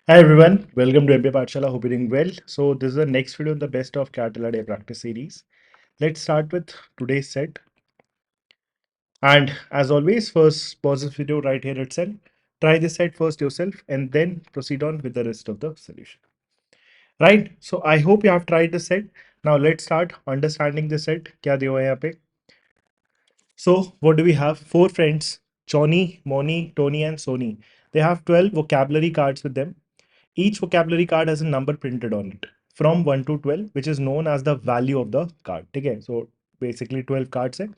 Hi everyone, welcome to MBA Pathshala. Hope you're doing well. So this is the next video in the best of Catala Day practice series. Let's start with today's set. And as always, first pause this video right here itself. Try this set first yourself and then proceed on with the rest of the solution. Right? So I hope you have tried the set. Now let's start understanding the set. क्या दिया हुआ है यहाँ पे? So what do we have? Four friends, Johnny, Moni, Tony, and Sony. They have 12 vocabulary cards with them. Each vocabulary card has a number printed on it from 1 to 12, which is known as the value of the card. Okay, so basically 12 cards है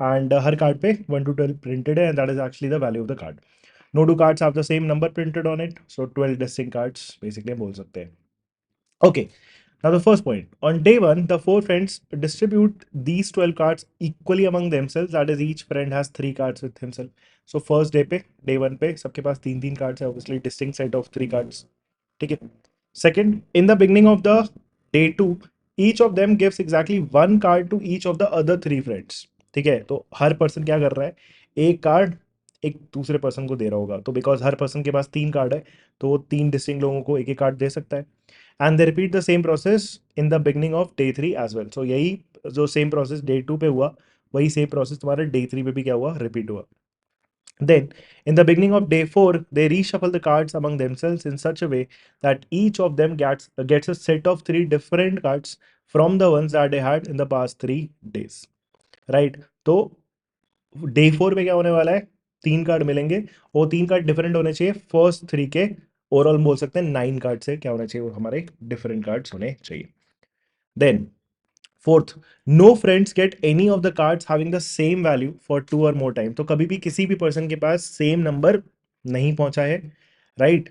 and her card पे 1 to 12 printed है and that is actually the value of the card. No two cards have the same number printed on it, so 12 distinct cards basically हम बोल सकते हैं. Okay, now the first point. On day one, the four friends distribute these 12 cards equally among themselves. That is, each friend has three cards with himself. So first day पे, day one पे सबके पास तीन तीन cards है, obviously distinct set of three cards. ठीक है. Second, in the beginning of the day two, each of them gives exactly one card to each of the other three friends. ठीक है. तो हर पर्सन क्या कर रहा है, एक कार्ड एक दूसरे पर्सन को दे रहा होगा. तो बिकॉज हर पर्सन के पास तीन कार्ड है तो वो तीन डिस्टिंग लोगों को एक एक कार्ड दे सकता है. And they repeat the same process in the beginning of day three as well. So यही जो सेम प्रोसेस डे टू पे हुआ वही सेम प्रोसेस तुम्हारे डे थ्री पे भी क्या हुआ, रिपीट हुआ. Then, in the beginning of day 4, they reshuffle the cards among themselves in such a way that each of them gets a set of three different cards from the ones that they had in the past 3 days. Right? तो day 4 में क्या होने वाला है, तीन card मिलेंगे. वो तीन कार्ड डिफरेंट होने चाहिए फर्स्ट थ्री के. ओवरऑल बोल सकते हैं 9 कार्ड से क्या होना चाहिए, वो हमारे डिफरेंट कार्ड्स होने चाहिए. Then fourth, no friends get any of the cards having the same value for two और मोर टाइम. तो कभी भी किसी भी पर्सन के पास सेम नंबर नहीं पहुंचा है. Right?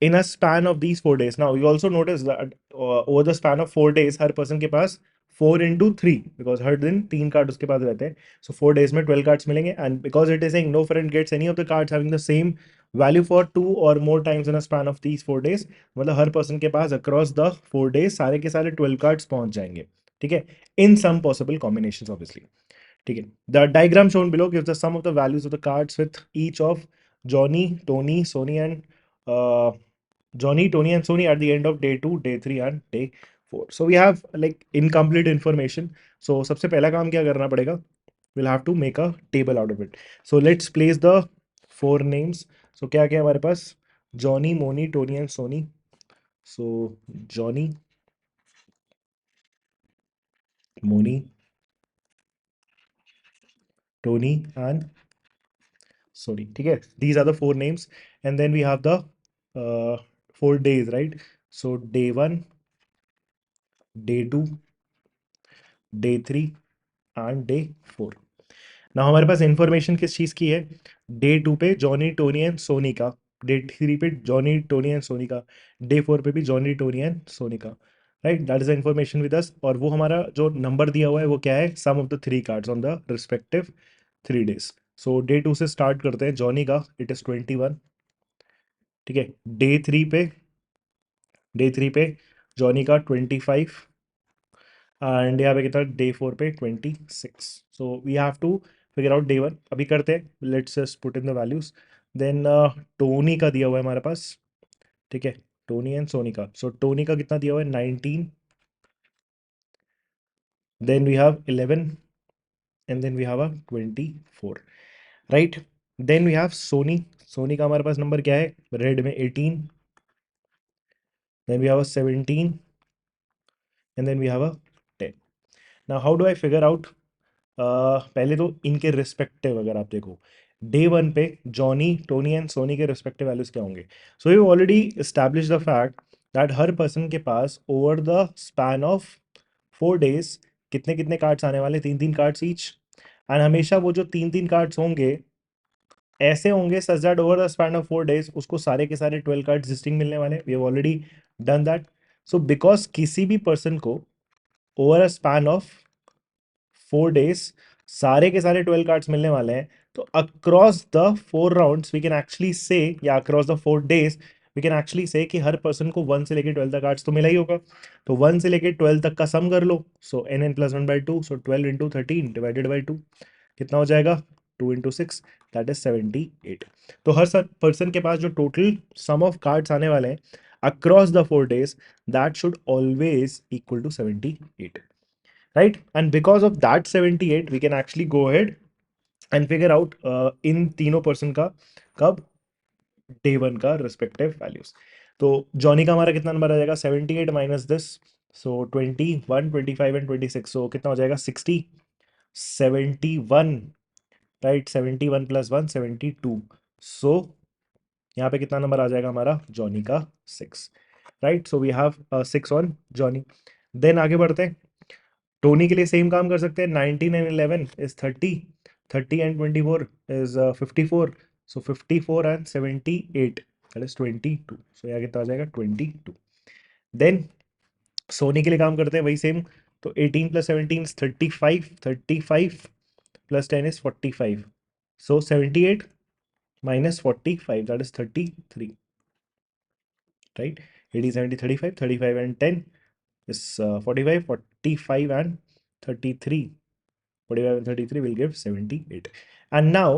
in a span of these 4 days. Now, you also notice that over the span of 4 days, her person के पास 4 into 3 because हर दिन तीन कार्ड उसके पास रहते हैं. So 4 days में 12 cards मिलेंगे and because it is saying no friend gets any of the cards having the same value for two or more times in a span of these 4 days, मतलब हर person के पास across the 4 days सारे के सारे 12 cards पहुंच जाएंगे. ठीक है, in some possible combinations obviously. ठीक है, the diagram shown below gives the sum of the values of the cards with each of Johnny, Tony, Sony and Johnny, Tony, and Sony at the end of day 2, day 3, and day 4. So we have like incomplete information. So सबसे पहला काम क्या करना पड़ेगा? We'll have to make a table out of it. So let's place the four names. So क्या क्या हमारे पास? Johnny, Moni, Tony, and Sony. So Johnny, Moni, Tony, and Sony. ठीक है? These are the four names, and then we have the 4 days, right? So day 1, day 2, day 3, and day 4. ना हमारे पास information किस चीज़ की है? डे 2 पे Johnny, Tony and Soni का. Day 3 पे जॉनी, टोनी एंड सोनी का. डे 4 पे भी जॉनी, टोनी एंड सोनी का. Right? That is the information with us. और वो हमारा जो नंबर दिया हुआ है वो क्या है? Sum of the three cards on the respective 3 days. So day 2 से स्टार्ट करते हैं. जॉनी का इट इज़ 21. ठीक है. डे 3 पे जॉनी का 25 एंड यहाँ पे कितना? डे 4 पे 26. So we have to figure out day 1. अभी करते हैं. Let's just put in the values. Then Tony का दिया हुआ है हमारे पास. ठीक है, टोनी एंड सोनी का. सो टोनी का कितना दिया हुआ है? 19. Then we have 11 and then we have a 24. Right? Then we have Sony. Sony का हमारे पास नंबर क्या है? रेड में 18. Then we have a 17 and then we have a 10. Now how do I figure out? पहले तो इनके respective अगर आप देखो, डे 1 पे जॉनी, टोनी एंड सोनी के रिस्पेक्टिव वैल्यूज क्या होंगे? So you already establish the fact that हर पर्सन के पास over the span of 4 days कितने कितने कार्ड्स आने वाले? तीन तीन कार्ड्स ईच. एंड हमेशा वो जो तीन तीन कार्ड्स होंगे ऐसे होंगे such that over the span of 4 days उसको सारे के सारे 12 कार्ड्स डिस्टिंग मिलने वाले. We have already done that. So because किसी भी पर्सन को over a span of 4 days सारे के सारे 12 कार्ड्स मिलने वाले हैं, तो across the 4 rounds we can actually say, या across the 4 days we can actually say कि हर पर्सन को 1 से लेकर 12 तक कार्ड्स तो मिला ही होगा. तो 1 से लेकर 12 तक का सम कर लो. So n n plus 1/2. So 12 into 13 divided by 2 कितना हो जाएगा? 2 into 6 दैट इज 78। तो हर पर्सन के पास जो टोटल सम ऑफ कार्ड्स आने वाले हैं across the 4 days that should always equal to 78, right? And because of that 78 we can actually go ahead and figure out इन तीनों पर्सन का कब डे वन का रिस्पेक्टिव वैल्यूज। तो जॉनी का हमारा कितना नंबर आ जाएगा 78 minus this, so 21 25 and 26, so कितना हो जाएगा 60 71, राइट? 71 प्लस 1 72, सो यहाँ पे कितना नंबर आ जाएगा हमारा जॉनी का 6, right? So we have 6 on Johnny. Then आगे बढ़ते हैं, टोनी के लिए सेम काम कर सकते हैं। 19 and 11 is 30, 30 and 24 is 54, so 54 and 78 that is 22, सो यहाँ कितना आ जाएगा 22। देन सोनी के लिए काम करते हैं वही सेम, तो 18 plus 17 is 35, 35 plus 10 is 45, so 78 minus 45 that is 33, right? 80 70 35, 35 and 10 is 45, 45 and 33, 45 and 33 will give 78। and now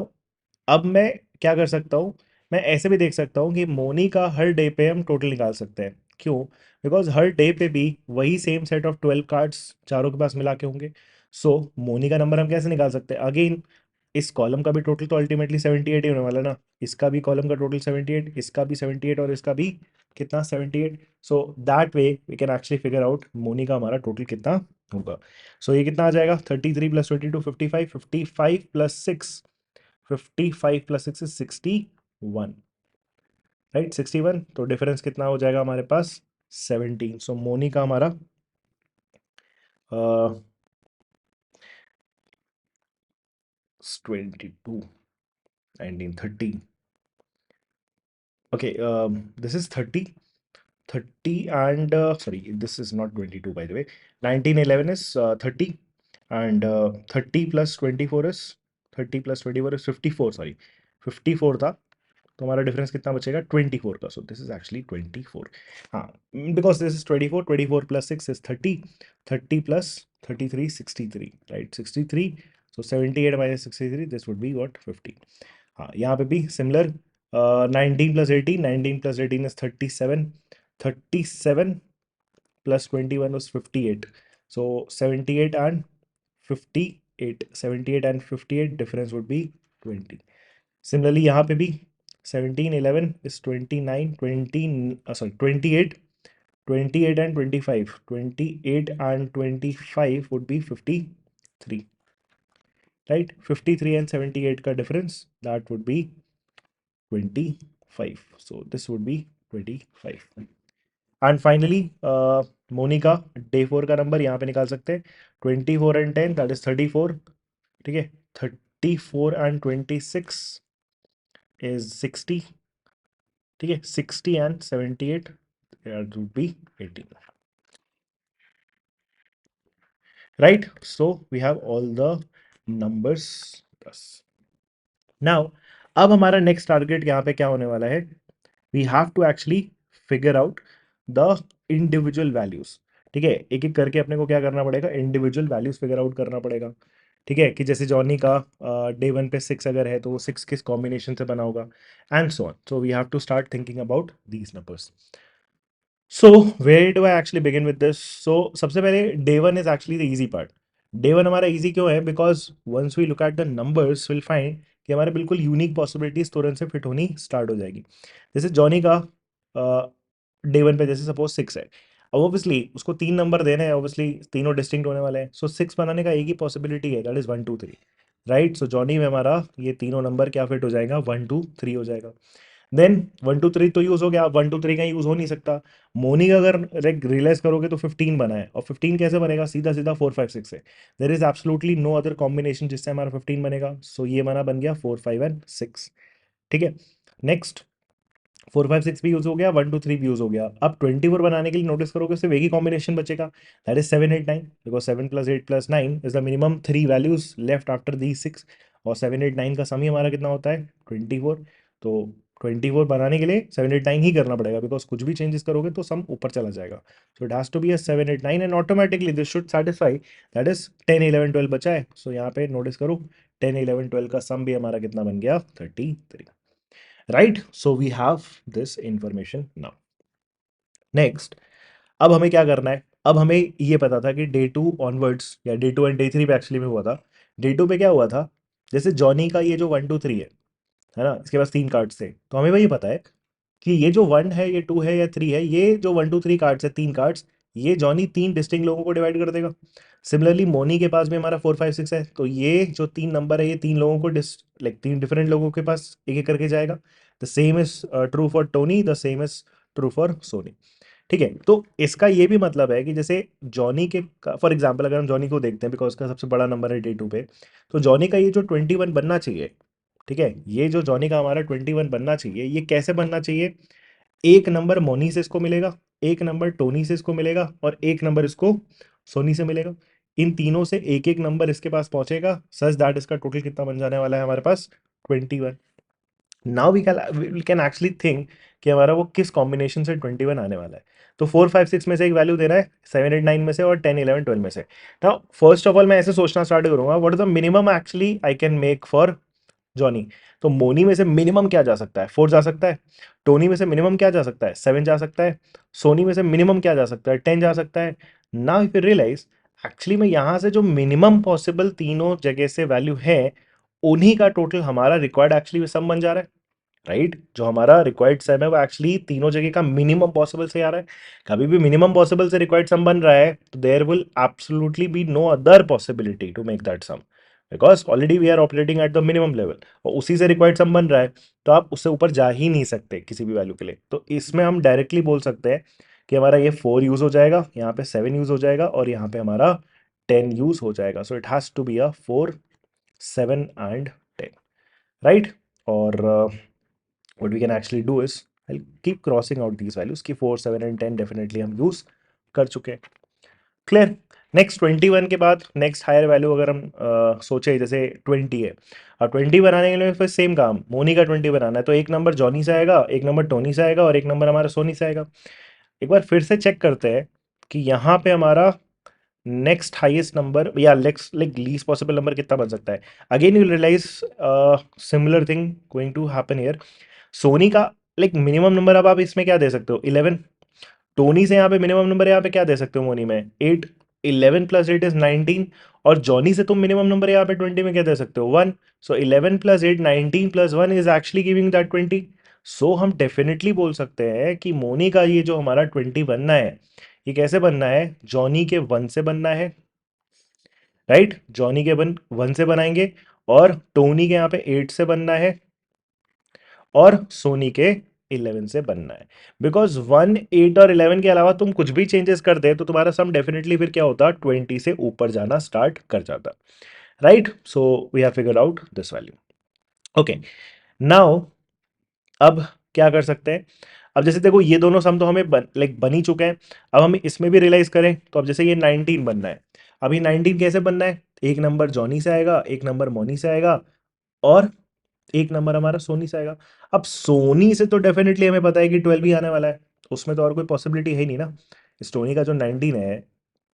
अब मैं क्या कर सकता हूँ, मैं ऐसे भी देख सकता हूँ कि मोनी का हर डे पे हम टोटल निकाल सकते हैं। क्यों? बिकॉज हर डे पे भी वही सेम सेट ऑफ 12 कार्ड्स चारों के पास मिला के होंगे। सो मोनी का नंबर हम कैसे निकाल सकते हैं? अगेन इस कॉलम का भी टोटल तो अल्टीमेटली 78 ही होने वाला ना, इसका भी कॉलम का टोटल 78, इसका भी 78 और इसका भी कितना 78। So that way we can actually figure out Moni का हमारा टोटल कितना होगा। सो ये कितना आ जाएगा 33 plus 22 55, 55 plus 6, 55 plus 6 is 61, right? 61, तो डिफरेंस कितना हो जाएगा हमारे पास 17। सो मोनी का हमारा 22 19 30, okay, this is 30 and sorry, this is not 22 by the way, 1911 is 30 and 30 plus 24 is 30 plus 24 is 54, sorry 54 था, तो हमारा डिफरेंस कितना बचेगा 24 का। सो दिस इज एक्चुअली 24, हाँ, because this is 24, 24 plus 6 is 30, 30 plus 33 63, right? 63, so 78 minus 63 this would be what 50। हाँ, यहाँ पे भी similar, 19 plus 18, 19 plus 18 is 37, 37 plus 21 was 58, so 78 and 58, 78 and 58 difference would be 20। similarly यहाँ पे भी 17 11 is 29 20, sorry 28, 28 and 25, 28 and 25 would be 53, right? 53 and 78 का difference that would be 25, so this would be 25। And finally Monica day 4 का number यहाँ पे निकाल सकते हैं, 24 एंड 10 दैट इज 34, ठीक है? 34 एंड 26 इज 60, ठीक है? 60 and 78 that would be 18, right? So we have all the numbers thus। now अब हमारा नेक्स्ट टारगेट यहाँ पे क्या होने वाला है, we have to actually figure out the individual values, ठीक है? एक एक करके अपने को क्या करना पड़ेगा, इंडिविजुअल वैल्यूज फिगर आउट करना पड़ेगा, ठीक है? कि जैसे जॉनी का डे 1 पे 6 अगर है तो वो 6 किस कॉम्बिनेशन से बना होगा, and so on. So we have to start thinking about these numbers. So where do I actually begin with this? So सबसे पहले day 1 is actually the easy part. Day 1 हमारा इजी क्यों है? Because once we look at the numbers will find कि हमारे बिल्कुल unique possibilities तुरंत से फिट होनी स्टार्ट हो जाएगी। जैसे जॉनी का डे 1 पे जैसे सपोज 6 है, अब ऑब्वियसली उसको 3 नंबर देने हैं, ऑब्वियसली तीनों डिस्टिंक्ट होने वाले हैं। सो 6 बनाने का एक ही पॉसिबिलिटी है, that is 1 2 3, right? So Johnny में हमारा ये तीनों नंबर क्या फिट हो जाएगा, 1 2 3 हो जाएगा। देन 1 2 3 तो यूज हो गया, 1 2 3 का यूज हो नहीं सकता। मोनी का अगर रियलाइज करोगे तो 15 बना है, और 15 कैसे बनेगा, सीधा सीधा 4 5 6 है। There is absolutely no other combination जिससे हमारा 15 बनेगा। सो ये हमारा बन गया 4 5 एंड 6, ठीक है? नेक्स्ट 4 5 6 भी यूज हो गया, 1 2 3 भी यूज हो गया। अब 24 बनाने के लिए नोटिस करोगे सिर्फ एक ही कॉम्बिनेशन बचेगा, that is 7 8 9, because 7 plus 8 plus 9 is the minimum 3 values left after the 6, और 7 8 9 का सम ही हमारा कितना होता है 24। तो 24 बनाने के लिए 7 8 9 ही करना पड़ेगा, बिकॉज कुछ भी चेंजेस करोगे तो सम ऊपर चला जाएगा। So it has to be a 7 8 9 and automatically this should satisfy, that is 10 11 12 बचा है। सो यहाँ पे नोटिस करो 10 11 12 का सम भी हमारा कितना बन गया 33, right. So we have this information now. Next, अब हमें क्या करना है, अब हमें ये पता था कि डे टू ऑनवर्ड्स या day two and day three पे एक्चुअली में हुआ था। डे टू पे क्या हुआ था, जैसे जॉनी का ये जो 1 2 3 है ना, इसके पास 3 कार्ड्स थे, तो हमें वही पता है कि ये जो 1 है, ये 2 है या 3 है, ये जो 1 2 3 कार्ड्स है, 3 कार्ड्स, ये जॉनी 3 डिस्टिंक्ट लोगों को डिवाइड कर देगा। सिमिलरली मोनी के पास भी हमारा 4 5 6 है, तो ये जो 3 नंबर है, ये 3 लोगों को लाइक 3 डिफरेंट लोगों के पास एक एक करके जाएगा। The same is true for Tony, the same is true for Soni. ठीक है, तो इसका ये भी मतलब है कि जैसे जॉनी के, फॉर एग्जाम्पल अगर हम जॉनी को देखते हैं, बिकॉज उसका सबसे बड़ा नंबर है डे टू पे, तो जॉनी का ये जो 21 बनना चाहिए, ठीक है, ये जो जॉनी का हमारा 21 बनना चाहिए, ये कैसे बनना चाहिए, एक नंबर मोनी से इसको मिलेगा, एक नंबर टोनी से इसको मिलेगा, और एक नंबर इसको सोनी से मिलेगा। इन तीनों से एक एक नंबर इसके पास पहुंचेगा, सच दैट इसका टोटल कितना बन जाने वाला है हमारे पास 21। Now we can actually think कि हमारा वो किस कॉम्बिनेशन से 21 आने वाला है। तो 4 5 6 में से एक वैल्यू देना है, 7 8 9 में से, और 10 11 12 में से। नाउ फर्स्ट ऑफ ऑल मैं ऐसे सोचना स्टार्ट करूंगा, what is the minimum actually I can make for Johnny. तो मोनी में से मिनिमम क्या जा सकता है, 4 जा सकता है। टोनी में से मिनिमम क्या जा सकता है, 7 जा सकता है। सोनी में से मिनिमम क्या जा सकता है, 10 जा सकता है। Now if you realize, actually में यहाँ से जो मिनिमम पॉसिबल तीनों जगह से वैल्यू है, उन्हीं का टोटल हमारा रिक्वायर्ड एक्चुअली सम बन जा रहा है, राइट। जो हमारा रिक्वायर्ड सम है वो एक्चुअली तीनों जगह का मिनिमम पॉसिबल से आ रहा है। कभी भी मिनिमम पॉसिबल से रिक्वायर्ड सम बन रहा है, तो there will absolutely be no other possibility to make that sum, because already we are operating at the minimum level, और उसी से रिक्वायर्ड सम बन रहा है, तो आप उससे ऊपर जा ही नहीं सकते किसी भी वैल्यू के लिए। तो इसमें हम डायरेक्टली बोल सकते हैं कि हमारा ये 4 यूज हो जाएगा, यहाँ पे 7 यूज हो जाएगा, और यहाँ पे हमारा 10 यूज हो जाएगा। So it has to be a 4 7 and 10, right. और what we can actually do is I'll keep crossing out these values कि 4 7 and 10 डेफिनेटली हम यूज कर चुके हैं। क्लियर। नेक्स्ट 21 के बाद नेक्स्ट हायर वैल्यू अगर हम सोचे, जैसे 20 है, और 20 बनाने के लिए फिर सेम काम, मोनी का 20 बनाना है, तो एक नंबर जॉनी से आएगा, एक नंबर टोनी से आएगा, और एक नंबर हमारा सोनी से आएगा। एक बार फिर से चेक करते हैं कि यहाँ पे हमारा नेक्स्ट हाईएस्ट नंबर या next like least possible number कितना बन सकता है। Again you realize similar thing going to happen here. Sony का लाइक मिनिमम नंबर अब आप इसमें क्या दे सकते हो, 11। टोनी से यहाँ पे मिनिमम नंबर यहाँ पे क्या दे सकते हो मोनी में, 8। 11 प्लस 8 इज 19। और जॉनी से तुम मिनिमम नंबर यहाँ पे 20 में क्या दे सकते हो, 1। सो 11 plus 8 19 plus 1 is actually giving that 20। सो हम डेफिनेटली बोल सकते हैं कि मोनी का ये जो हमारा 20 बनना है, ये कैसे बनना है, जॉनी के 1 से बनना है, राइट। जॉनी के 1 से बनाएंगे, और टोनी के यहाँ पे 8 से बनना है, और सोनी के 11 से बनना है। बिकॉज 1 8 और 11 के अलावा तुम कुछ भी चेंजेस कर दे तो तुम्हारा सम डेफिनेटली फिर क्या होता, 20 से ऊपर जाना स्टार्ट कर जाता, राइट। So we have figured out this value. Okay, now अब क्या कर सकते हैं, अब जैसे देखो ये दोनों सम तो हमें बन ही चुके हैं। अब हम इसमें भी रियलाइज करें, तो अब जैसे ये 19 बनना है, अभी 19 कैसे बनना है, एक नंबर जॉनी से आएगा, एक नंबर मोनी से आएगा, और एक नंबर हमारा सोनी से आएगा। अब सोनी से तो डेफिनेटली हमें पता है कि 12 ही आने वाला है, उसमें तो और कोई पॉसिबिलिटी है ही नहीं ना। सोनी का जो 19 है,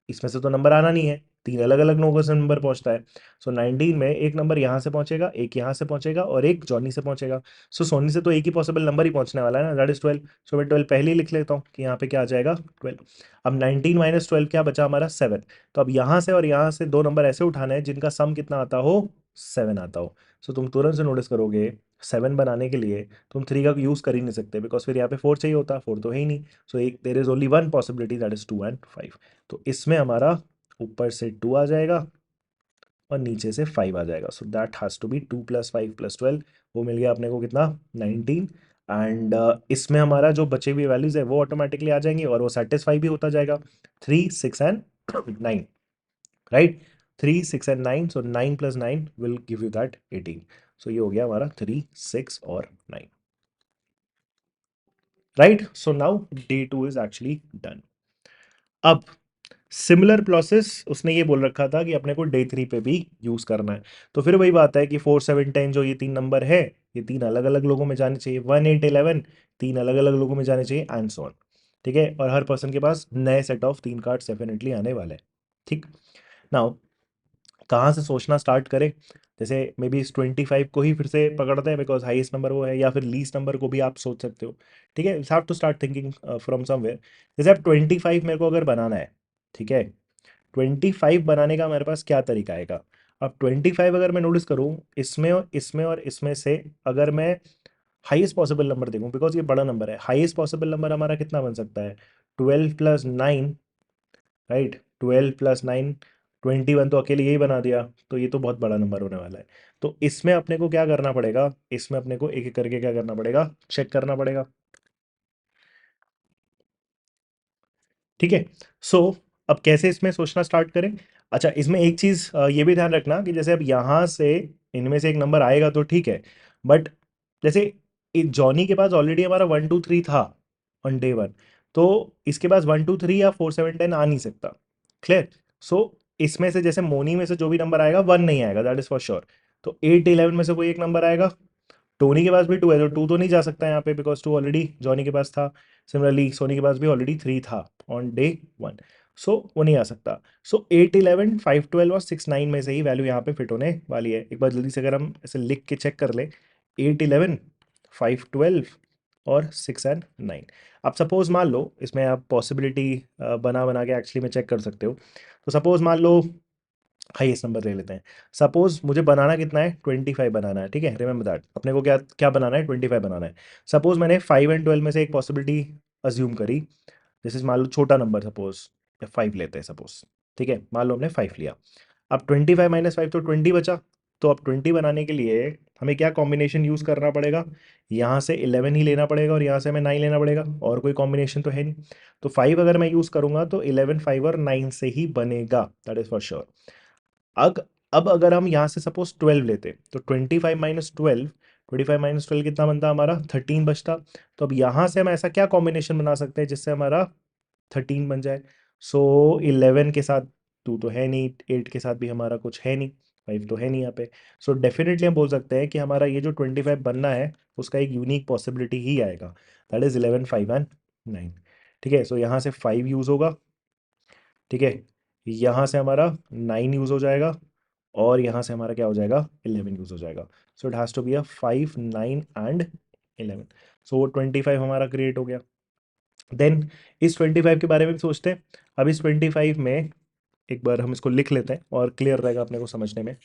इसमें से तो नंबर आना नहीं है, तीन अलग अलग लोगों से नंबर पहुंचता है। सो 19 में एक नंबर यहाँ से पहुंचेगा, एक यहाँ से पहुंचेगा, और एक जॉनी से पहुंचेगा। सो सोनी से तो एक ही पॉसिबल नंबर ही पहुंचने वाला है ना, दैट इज 12। सो मैं 12 पहले ही लिख लेता हूँ कि यहाँ पे क्या आ जाएगा 12। अब 19 माइनस 12 क्या बचा हमारा 7। तो अब यहाँ से और यहाँ से दो नंबर ऐसे उठाने हैं जिनका सम कितना आता हो, 7 आता हो। सो तुम तुरंत से नोटिस करोगे 7 बनाने के लिए तुम 3 का यूज़ कर ही नहीं सकते, बिकॉज फिर यहाँ पे 4 चाहिए होता, 4 तो है ही नहीं। सो एक there is only one possibility, that is 2 and 5। तो इसमें हमारा ऊपर से 2 आ जाएगा, और नीचे से 5 आ जाएगा। So that has to be 2 plus 5 plus 12, वो मिल गया अपने को कितना 19। एंड इसमें हमारा जो बचे हुए वैल्यूज है वो ऑटोमेटिकली आ जाएंगे, और वो सेटिस्फाई भी होता जाएगा, 3 6 and 9, right. 3 6 and 9, so 9 plus 9 will give you that 18। सो ये हो गया हमारा 3 6 और 9, right. So now day two is actually done. अब सिमिलर प्रोसेस उसने ये बोल रखा था कि अपने को डे थ्री पे भी यूज करना है। तो फिर वही बात है कि 4 7 10 जो ये तीन नंबर है, ये तीन अलग अलग लोगों में जाने चाहिए, 1 8 11 तीन अलग अलग लोगों में जाने चाहिए, एंड सो ऑन। ठीक है, और हर पर्सन के पास नए सेट ऑफ 3 कार्ड्स डेफिनेटली आने वाले हैं। ठीक। नाउ कहाँ से सोचना स्टार्ट करें, जैसे मे बी इस 25 को ही फिर से पकड़ते हैं बिकॉज हाईएस्ट नंबर वो है, या फिर लीस्ट नंबर को भी आप सोच सकते हो। ठीक है, have to start thinking from somewhere. जैसे अब 25 मेरे को अगर बनाना है, ठीक है, 25 बनाने का मेरे पास क्या तरीका आएगा। अब 25 अगर मैं नोटिस करूँ, इसमें और इसमें और इसमें से अगर मैं हाईएस्ट पॉसिबल नंबर देखूँ, बिकॉज ये बड़ा नंबर है, हाईएस्ट पॉसिबल नंबर हमारा कितना बन सकता है, 12 + 9, राइट, 12 + 9, 21 तो अकेले यही बना दिया, तो ये तो बहुत बड़ा नंबर होने वाला है। तो इसमें अपने को क्या करना पड़ेगा, इसमें अपने को एक एक करके क्या करना पड़ेगा, चेक करना पड़ेगा। ठीक है, सो अब कैसे इसमें सोचना स्टार्ट करें। अच्छा, इसमें एक चीज़ ये भी ध्यान रखना कि जैसे अब यहाँ से इनमें से एक नंबर आएगा तो ठीक है, बट जैसे जॉनी के पास ऑलरेडी हमारा 1 2 3 था ऑन डे 1, तो इसके पास 1 2 3 या 4 7 10 आ नहीं सकता। क्लियर। सो इसमें से जैसे मोनी में से जो भी नंबर आएगा 1 नहीं आएगा, दैट इज फॉर श्योर। तो 8 11 में से कोई एक नंबर आएगा। टोनी के पास भी 2 है, तो 2 तो नहीं जा सकता यहाँ पे बिकॉज 2 ऑलरेडी जॉनी के पास था। सिमिलरली सोनी के पास भी ऑलरेडी 3 था ऑन डे 1, सो वो नहीं आ सकता। सो 8 11 5 12 और 6 9 में से ही वैल्यू यहाँ पे फिट होने वाली है। एक बार जल्दी से अगर हम ऐसे लिख के चेक कर ले, 8 11 5 12 और 6 एंड 9। अब सपोज मान लो, इसमें आप पॉसिबिलिटी बना बना के एक्चुअली में चेक कर सकते हो। तो सपोज मान लो हाईएस्ट नंबर ले लेते हैं। सपोज मुझे बनाना कितना है, 25 बनाना है। ठीक है, रिमेंबर दैट, अपने को क्या क्या बनाना है, 25 बनाना है। सपोज मैंने 5 एंड 12 में से एक पॉसिबिलिटी अज्यूम करी। जैसे मान लो छोटा नंबर, सपोज 5 लेते हैं सपोज। ठीक है, मान लो हमने 5 लिया। अब 25 - 5 तो 20 बचा। तो अब 20 बनाने के लिए हमें क्या कॉम्बिनेशन यूज़ करना पड़ेगा, यहाँ से 11 ही लेना पड़ेगा और यहाँ से हमें 9 लेना पड़ेगा, और कोई कॉम्बिनेशन तो है नहीं। तो 5 अगर मैं यूज़ करूँगा तो 11 5 और 9 से ही बनेगा, दैट इज़ फॉर श्योर। अग अब अगर हम यहाँ से सपोज 12 लेते, तो 25 - 12 कितना बनता हमारा, 13 बचता। तो अब यहाँ से हम ऐसा क्या कॉम्बिनेशन बना सकते हैं जिससे हमारा 13 बन जाए। सो 11 के साथ 2 तो है नहीं, 8 के साथ भी हमारा कुछ है नहीं, 5 तो है नहीं यहाँ पे। सो डेफिनेटली हम बोल सकते हैं कि हमारा ये जो 25 बनना है उसका एक यूनिक पॉसिबिलिटी ही आएगा, दैट इज 11 5 एंड 9। ठीक है, सो यहाँ से 5 यूज़ होगा। ठीक है, यहाँ से हमारा 9 यूज़ हो जाएगा, और यहाँ से हमारा क्या हो जाएगा, 11 यूज़ हो जाएगा। So it has to be a 5 9 and 11। So वो 25 हमारा क्रिएट हो गया। देन इस 25 के बारे में भी सोचते हैं। अब इस 25 में एक बार हम इसको लिख लेते हैं और क्लियर रहेगा अपने को समझने में।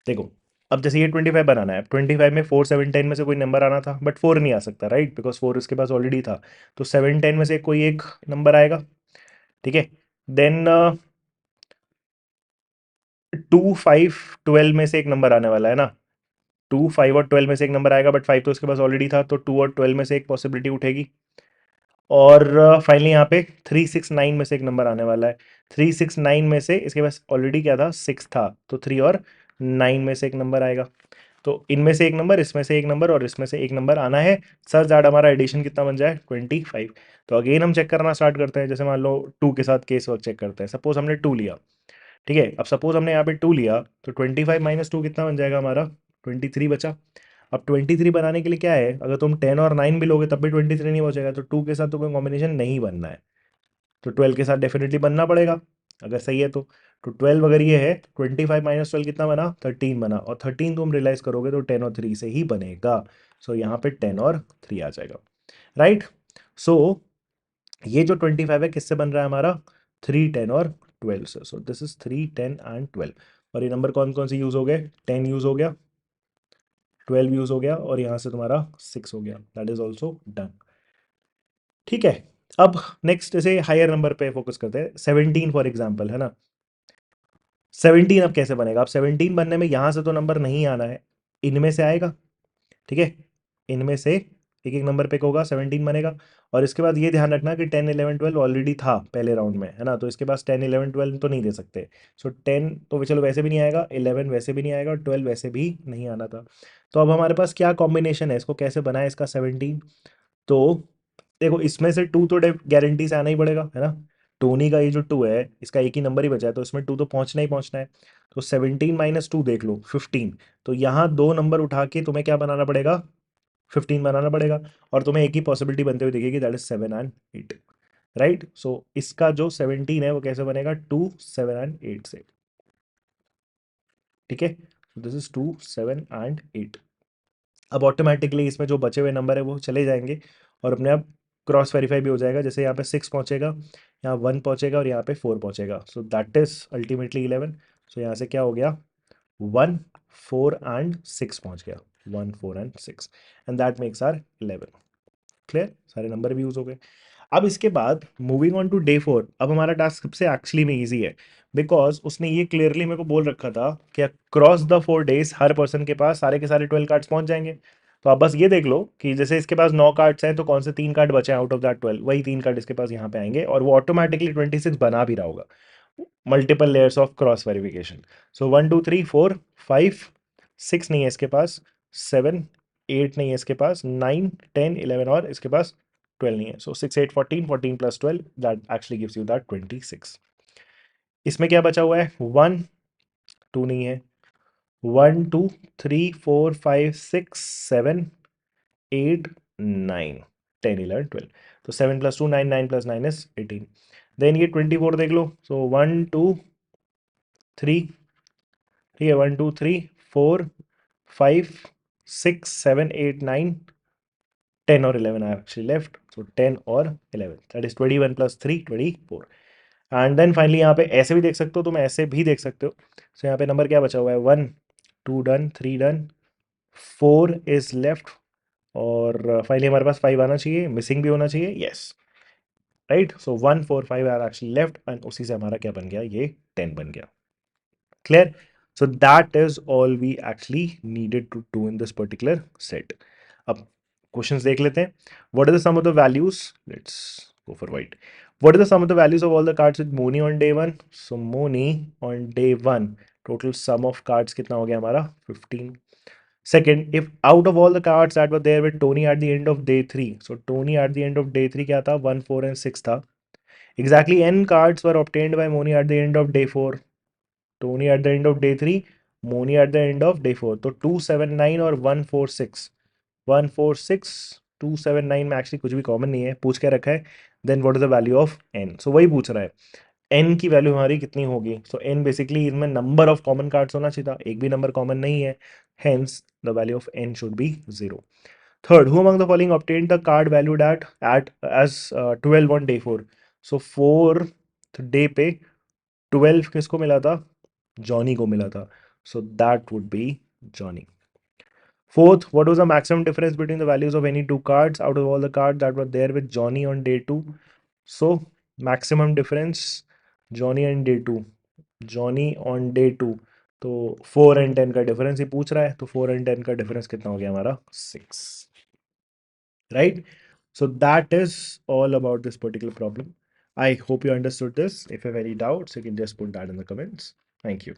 देखो, अब जैसे ये 25 बनाना है, 25 में 4 7 10 में से कोई नंबर आना था, बट 4 नहीं आ सकता, राइट, बिकॉज 4 इसके पास ऑलरेडी था। तो 7 10 में से कोई एक नंबर आएगा। ठीक है, देन 2 5 12 में से एक नंबर आने वाला है ना। 2 5 और 12 में से एक नंबर आएगा, बट 5 तो इसके पास ऑलरेडी था, तो 2 और 12 में से एक पॉसिबिलिटी उठेगी। और फाइनली यहाँ पे 3 6 9 में से एक नंबर आने वाला है। 3 6 9 में से इसके पास ऑलरेडी क्या था, 6 था, तो 3 और 9 में से एक नंबर आएगा। तो इनमें से एक नंबर, इसमें से एक नंबर और इसमें से एक नंबर आना है, सर दैट हमारा एडिशन कितना बन जाए, 25। तो अगेन हम चेक करना स्टार्ट करते हैं। जैसे मान लो 2 के साथ केस वर्क चेक करते हैं। सपोज हमने 2 लिया। ठीक है, अब सपोज हमने यहाँ पे 2 लिया, तो 25 - 2 कितना बन जाएगा हमारा, 23 बचा। अब 23 बनाने के लिए क्या है, अगर तुम 10 और 9 भी लोगे तब भी 23 नहीं बचेगा, तो 2 के साथ तो कोई कॉम्बिनेशन नहीं बनना है। तो 12 के साथ डेफिनेटली बनना पड़ेगा, अगर सही है तो 12 अगर ये है, 25 - 12 कितना बना, 13 बना, और 13 तुम रियलाइज करोगे तो 10 और 3 से ही बनेगा। सो यहाँ पे 10 और 3 आ जाएगा, राइट। सो ये जो 25 है किससे बन रहा है हमारा, 3 10 और 12 से। So this is 3 10 and 12। और ये नंबर कौन कौन से यूज हो गए, 10 यूज हो गया, 12 यूज हो गया, और यहाँ से तुम्हारा 6 हो गया, दैट इज ऑल्सो डन। ठीक है, अब नेक्स्ट जैसे हायर नंबर पे फोकस करते हैं, 17 फॉर एग्जाम्पल, है ना। 17 अब कैसे बनेगा, अब 17 बनने में यहाँ से तो नंबर नहीं आना है, इनमें से आएगा। ठीक है, इनमें से एक एक नंबर पे होगा, 17 बनेगा। और इसके बाद ये ध्यान रखना कि 10 11 12 ऑलरेडी था पहले राउंड में, है ना, तो इसके पास 10 11 12 तो नहीं दे सकते। सो 10 तो चलो वैसे भी नहीं आएगा, 11 वैसे भी नहीं आएगा, और 12 वैसे भी नहीं आना था। तो अब हमारे पास क्या कॉम्बिनेशन है, इसको कैसे बनाए इसका 17। तो देखो, इसमें से 2 तो गारंटी से आना ही पड़ेगा, है ना। टोनी का ये जो 2 है, इसका एक ही नंबर ही बचा है, तो इसमें 2 तो पहुंचना ही पहुंचना है। तो 17 - 2 देख लो, 15। तो यहाँ दो नंबर उठा के तुम्हें क्या बनाना पड़ेगा, 15 बनाना पड़ेगा। और तुम्हें एक ही पॉसिबिलिटी बनते हुए दिखेगी, दैट इज 7 एंड 8। राइट। सो इसका जो 17 है वो कैसे बनेगा, 2 7 एंड 8 से। ठीक है, दिस इज 2 7 एंड 8। अब ऑटोमेटिकली इसमें जो बचे हुए नंबर है वो चले जाएंगे और अपने आप क्रॉस वेरीफाई भी हो जाएगा। जैसे यहाँ पे 6 पहुंचेगा, यहाँ 1 पहुंचेगा और यहाँ पे 4 पहुंचेगा। So that is ultimately 11। सो यहाँ से क्या हो गया, 1 4 एंड 6 पहुंच गया, 1 4 and 6, and that makes are 11। Clear, सारे नंबर भी यूज हो गए। अब इसके बाद मूविंग ऑन टू डे 4, अब हमारा टास्क सबसे एक्चुअली में ईजी है, बिकॉज उसने ये क्लियरली मेरे को बोल रखा था कि cross the 4 days her person के पास सारे के सारे 12 कार्ड्स पहुंच जाएंगे। तो आप बस ये देख लो कि जैसे इसके पास 9 कार्ड्स हैं तो कौन से 3 कार्ड बचे हैं आउट ऑफ दैट 12, वही 3 कार्ड इसके पास यहाँ पे आएंगे और वो ऑटोमेटिकली 26 बना भी रहा होगा। Multiple layers of cross verification. सो 1 2 3 4 5, 6 नहीं है इसके पास, 7 8 नहीं है इसके पास, 9 10 11 और इसके पास 12 नहीं है। सो 6 8 14, 14 plus 12 that actually gives you that 26। इसमें क्या बचा हुआ है, 1 2 नहीं है, 1 2 3 4 5 6 7 8 9 10 11 12। तो 7 प्लस 2 9, 9 प्लस 9 इज 18। देन ये 24 देख लो। सो 1 2 3, ठीक है, 1 2 3 4 5 6 7 8 9 10 और 11 are actually left. So 10 और 11, that is 21 plus 3 24। And then finally यहाँ पे ऐसे भी देख सकते हो, तुम ऐसे भी देख सकते हो। सो यहाँ पे नंबर क्या बचा हुआ है, 1 2 डन, 3 डन, 4 इज लेफ्ट, और फाइनली हमारे पास 5 आना चाहिए, मिसिंग भी होना चाहिए, yes, right. So 1 4 5 are actually left and उसी से हमारा क्या बन गया, ये 10 बन गया। Clear? So that is all we actually needed to do in this particular set. अब questions देख लेते हैं. What are the sum of the values? Let's go for white. What are the sum of the values of all the cards with Moni on day one? So Moni on day one, total sum of cards कितना हो गया हमारा, 15. Second, if out of all the cards that were there with Tony at the end of day three, so Tony at the end of day three क्या था, 1 4 and 6 था. Exactly n cards were obtained by Moni at the end of day 4. Tony at the end of day 3, Moni at the end of day 4। तो 279 और 146, 146 279 में actually कुछ भी common नहीं है, पूछ के रखा है। Then what is the value of n, so वही पूछ रहा है, एन की वैल्यू हमारी कितनी होगी। सो एन बेसिकली इनमें नंबर ऑफ कॉमन कार्ड्स होना चाहिए था, एक भी नंबर कॉमन नहीं है, hence the value of N should be 0। Third, who among the following obtained the card valued at as 12 on day 4। So fourth day पे 12 किसको मिला था, जॉनी को मिला था। So that would be Johnny. Fourth, what was the maximum difference between the values of any two cards out of all the cards that were there with Johnny on day 2? So maximum difference Johnny and day 2, Johnny on day 2, तो 4 and 10 का difference ही पूछ रहा है, तो 4 and 10 का difference कितना हो गया हमारा, 6, right? So that is all about this particular problem. I hope you understood this. If you have any doubts, you can just put that in the comments. Thank you.